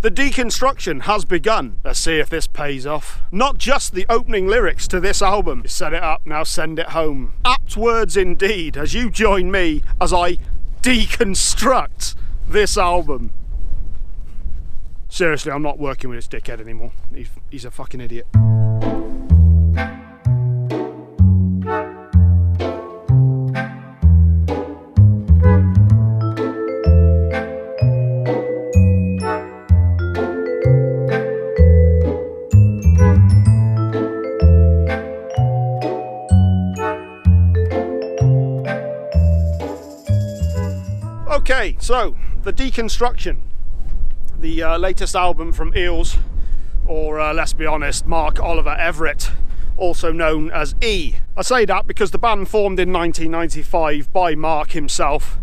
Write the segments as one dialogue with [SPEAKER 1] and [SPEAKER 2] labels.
[SPEAKER 1] The deconstruction has begun. Let's see if this pays off. Not just the opening lyrics to this album. Set it up, now send it home. Apt words indeed, as you join me as I deconstruct this album. Seriously, I'm not working with this dickhead anymore. He's a fucking idiot. Okay, so the Deconstruction, the latest album from EELS, or let's be honest, Mark Oliver Everett, also known as E. I say that because the band formed in 1995 by Mark himself,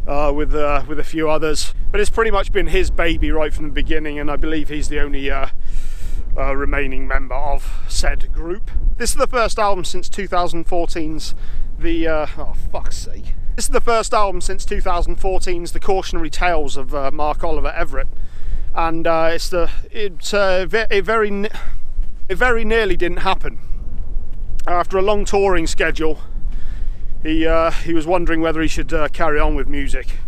[SPEAKER 1] with a few others, but it's pretty much been his baby right from the beginning, and I believe he's the only remaining member of said group. This is the first album since 2014's oh fuck's sake. This is the first album since 2014's The Cautionary Tales of Mark Oliver Everett, and it very nearly didn't happen. After a long touring schedule, he was wondering whether he should carry on with music,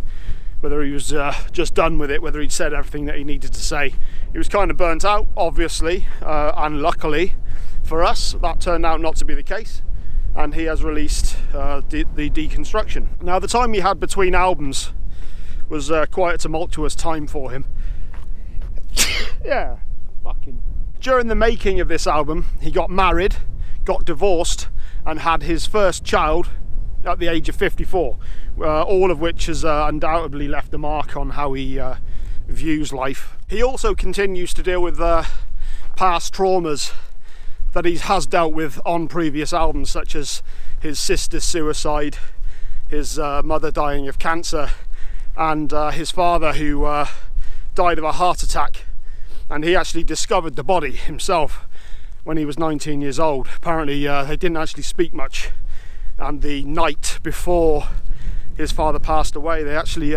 [SPEAKER 1] whether he was just done with it, whether he'd said everything that he needed to say. He was kind of burnt out, obviously, and luckily for us, that turned out not to be the case. And he has released the Deconstruction. Now, the time he had between albums was quite a tumultuous time for him. Yeah, fucking. During the making of this album, he got married, got divorced, and had his first child at the age of 54. All of which has undoubtedly left a mark on how he views life. He also continues to deal with past traumas that he has dealt with on previous albums, such as his sister's suicide, his mother dying of cancer, and his father who died of a heart attack. And he actually discovered the body himself when he was 19 years old. Apparently they didn't actually speak much, and the night before his father passed away, they actually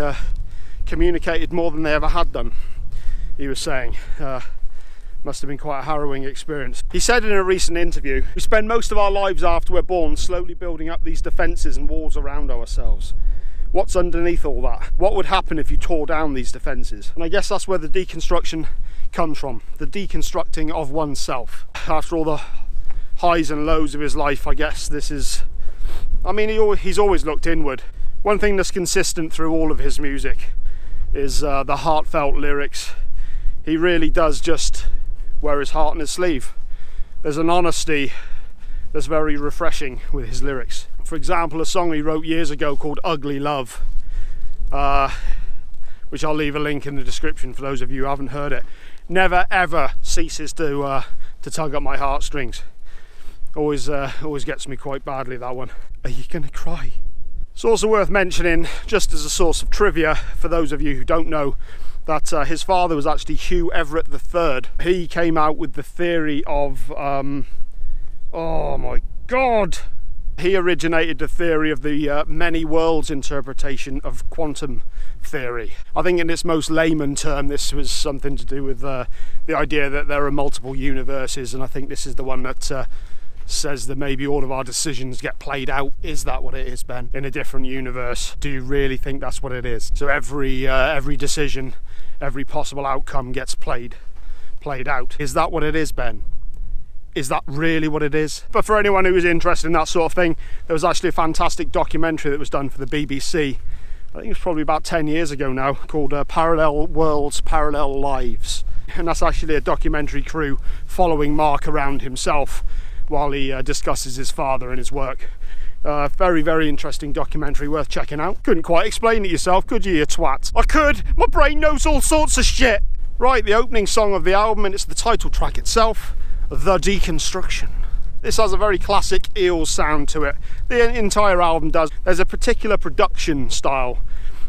[SPEAKER 1] communicated more than they ever had done, he was saying. Must have been quite a harrowing experience. He said in a recent interview, "We spend most of our lives after we're born slowly building up these defences and walls around ourselves. What's underneath all that? What would happen if you tore down these defences?" And I guess that's where the deconstruction comes from, the deconstructing of oneself. After all the highs and lows of his life, I guess this is, I mean, he's always looked inward. One thing that's consistent through all of his music is the heartfelt lyrics. He really does just wear his heart on his sleeve. There's an honesty that's very refreshing with his lyrics. For example, a song he wrote years ago called Ugly Love, which I'll leave a link in the description for those of you who haven't heard it, never ever ceases to tug at my heartstrings. Always gets me quite badly, that one. Are you gonna cry? It's also worth mentioning, just as a source of trivia for those of you who don't know, that his father was actually Hugh Everett III. He came out with the theory of, oh my god! He originated the theory of the many worlds interpretation of quantum theory. I think in its most layman term, this was something to do with the idea that there are multiple universes, and I think this is the one that says that maybe all of our decisions get played out. Is that what it is, Ben? In a different universe? Do you really think that's what it is? So every decision, every possible outcome gets played out. Is that what it is, Ben? Is that really what it is? But for anyone who is interested in that sort of thing, there was actually a fantastic documentary that was done for the BBC. I think it was probably about 10 years ago now, called Parallel Worlds, Parallel Lives. And that's actually a documentary crew following Mark around himself while he discusses his father and his work. Very, very interesting documentary, worth checking out. Couldn't quite explain it yourself, could you twat? I could! My brain knows all sorts of shit! Right, the opening song of the album, and it's the title track itself, The Deconstruction. This has a very classic EELS sound to it. The entire album does. There's a particular production style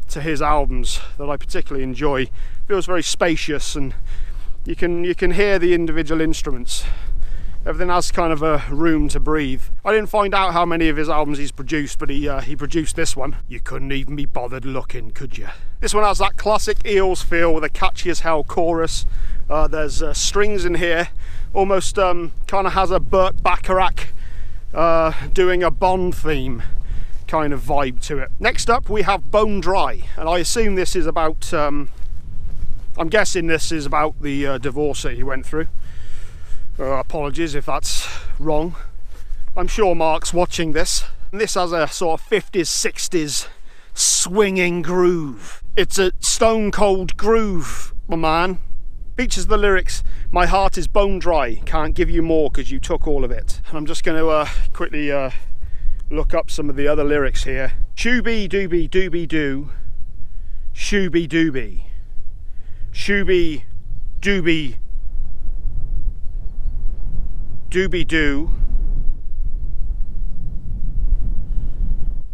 [SPEAKER 1] to his albums that I particularly enjoy. It feels very spacious, and you can hear the individual instruments Everything has kind of a room to breathe. I didn't find out how many of his albums he's produced, but he produced this one. You couldn't even be bothered looking, could you? This one has that classic Eels feel with a catchy as hell chorus. There's strings in here, almost kind of has a Burt Bacharach doing a Bond theme kind of vibe to it. Next up we have Bone Dry, and I assume this is about, I'm guessing this is about the divorce that he went through. Apologies if that's wrong. I'm sure Mark's watching this. And this has a sort of 50s, 60s swinging groove. It's a stone cold groove, my man. Features the lyrics, "My heart is bone dry, can't give you more because you took all of it." And I'm just going to quickly look up some of the other lyrics here. Shooby dooby dooby doo, shooby dooby, shooby dooby dooby doo.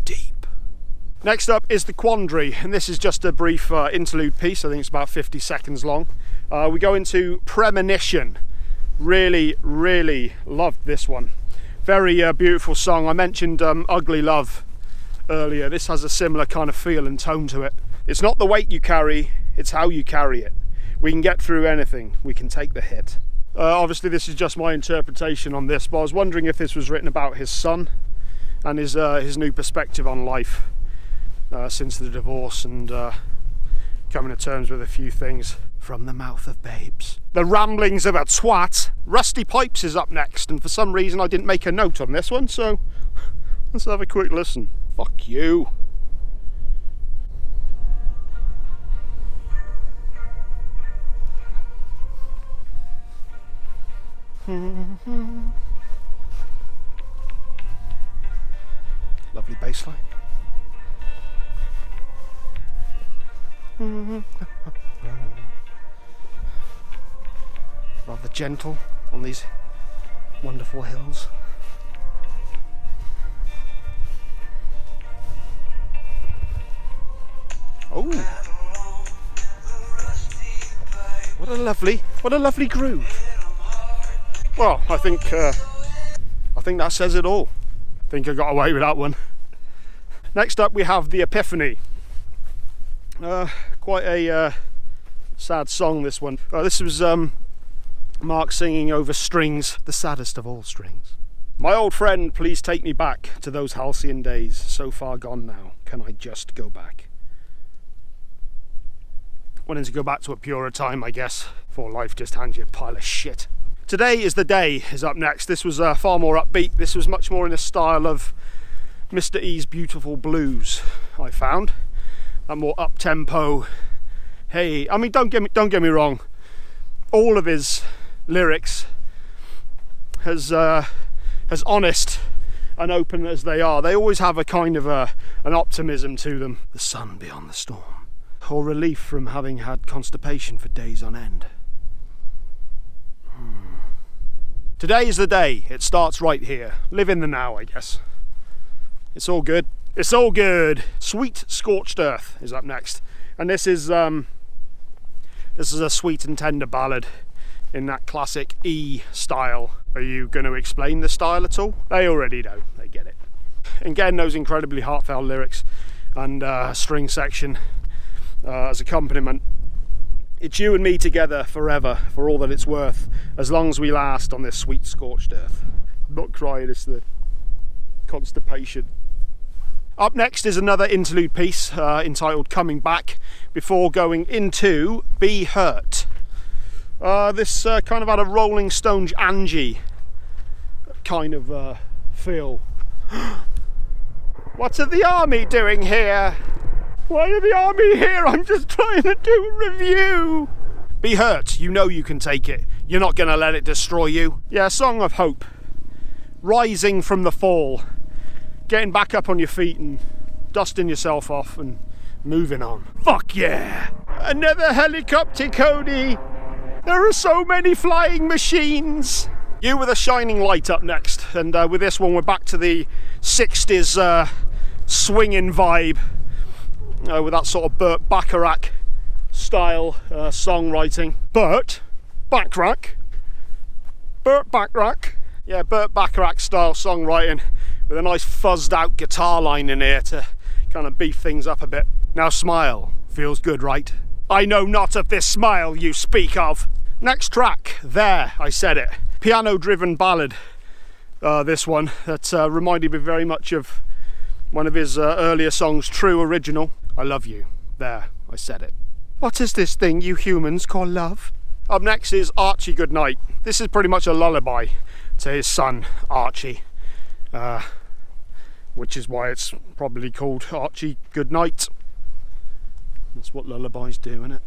[SPEAKER 1] Deep. Next up is The Quandary, and this is just a brief interlude piece. I think it's about 50 seconds long. We go into Premonition. Really, really loved this one. Very beautiful song. I mentioned Ugly Love earlier. This has a similar kind of feel and tone to it. It's not the weight you carry, it's how you carry it. We can get through anything, we can take the hit. Obviously this is just my interpretation on this, but I was wondering if this was written about his son and his new perspective on life since the divorce, and coming to terms with a few things. From the mouth of babes. The ramblings of a twat. Rusty Pipes is up next, and for some reason I didn't make a note on this one, so let's have a quick listen. Fuck you. Lovely bass line. Rather gentle on these wonderful hills. Oh, what a lovely groove. Well, I think that says it all. I think I got away with that one. Next up we have The Epiphany. Quite a sad song, this one. This was Mark singing over strings, the saddest of all strings. My old friend, please take me back to those halcyon days, so far gone now, can I just go back? Wanting to go back to a purer time, I guess, before life just hands you a pile of shit. Today is the Day is up next. This was far more upbeat. This was much more in the style of Mr. E's Beautiful Blues, I found. A more up-tempo. Hey, I mean, don't get me wrong. All of his lyrics, as honest and open as they are, they always have a kind of an optimism to them. The sun beyond the storm, or relief from having had constipation for days on end. Today is the day. It starts right here. Live in the now, I guess. It's all good. It's all good. Sweet Scorched Earth is up next, and this is a sweet and tender ballad in that classic E style. Are you going to explain the style at all? They already know, they get it. Again, those incredibly heartfelt lyrics and string section as accompaniment. It's you and me together forever, for all that it's worth, as long as we last on this sweet scorched earth. I'm not crying, it's the constipation. Up next is another interlude piece entitled Coming Back, before going into Be Hurt. This kind of had a Rolling Stones Angie kind of feel. What are the army doing here? Why are the army here? I'm just trying to do a review. Be Hurt, you know you can take it. You're not going to let it destroy you. Yeah, a song of hope. Rising from the fall. Getting back up on your feet and dusting yourself off and moving on. Fuck yeah! Another helicopter, Cody! There are so many flying machines! You with a Shining Light up next, and with this one we're back to the 60s swinging vibe, with that sort of Burt Bacharach style songwriting. Burt Bacharach Yeah, Burt Bacharach style songwriting with a nice fuzzed out guitar line in here to kind of beef things up a bit. Now smile, feels good, right? I know not of this smile you speak of. Next track, There, I Said It. Piano driven ballad, this one, that reminded me very much of one of his earlier songs, True Original. I love you, there, I said it. What is this thing you humans call love? Up next is Archie Goodnight. This is pretty much a lullaby to his son, Archie, which is why it's probably called Archie Goodnight. That's what lullabies do, isn't it?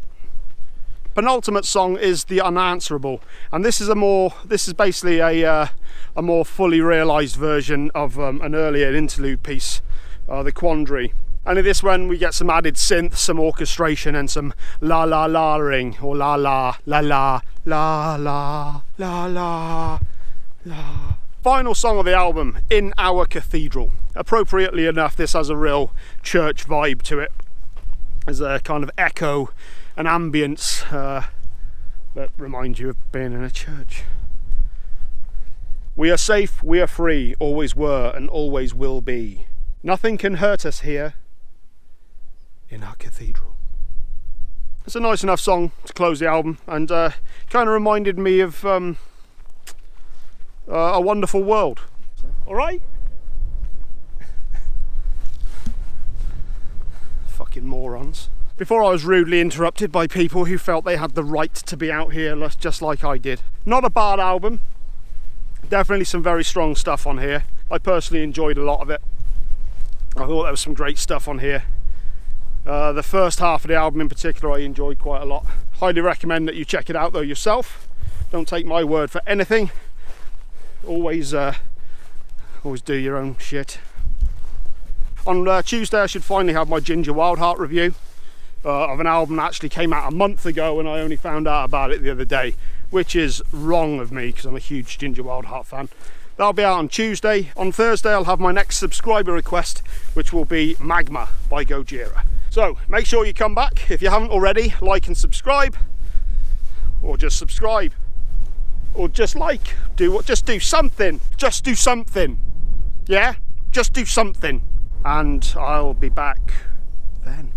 [SPEAKER 1] Penultimate song is The Unanswerable, and this is basically a more fully realised version of an earlier interlude piece, The Quandary. And in this one we get some added synth, some orchestration, and some la la la ring, or la la la la la la la la la. Final song of the album, In Our Cathedral. Appropriately enough, this has a real church vibe to it. There's a kind of echo and ambience that reminds you of being in a church. We are safe, we are free, always were and always will be. Nothing can hurt us here in our cathedral. It's a nice enough song to close the album, and kind of reminded me of A Wonderful World. All right? Fucking morons. Before I was rudely interrupted by people who felt they had the right to be out here just like I did. Not a bad album. Definitely some very strong stuff on here. I personally enjoyed a lot of it. I thought there was some great stuff on here. The first half of the album in particular I enjoyed quite a lot. Highly recommend that you check it out though yourself. Don't take my word for anything. Always do your own shit. On Tuesday I should finally have my Ginger Wildheart review of an album that actually came out a month ago and I only found out about it the other day, which is wrong of me because I'm a huge Ginger Wildheart fan. That'll be out on Tuesday. On Thursday I'll have my next subscriber request, which will be Magma by Gojira. So make sure you come back. If you haven't already, like and subscribe, or just subscribe, or just like, just do something. Just do something. Yeah? Just do something. And I'll be back then.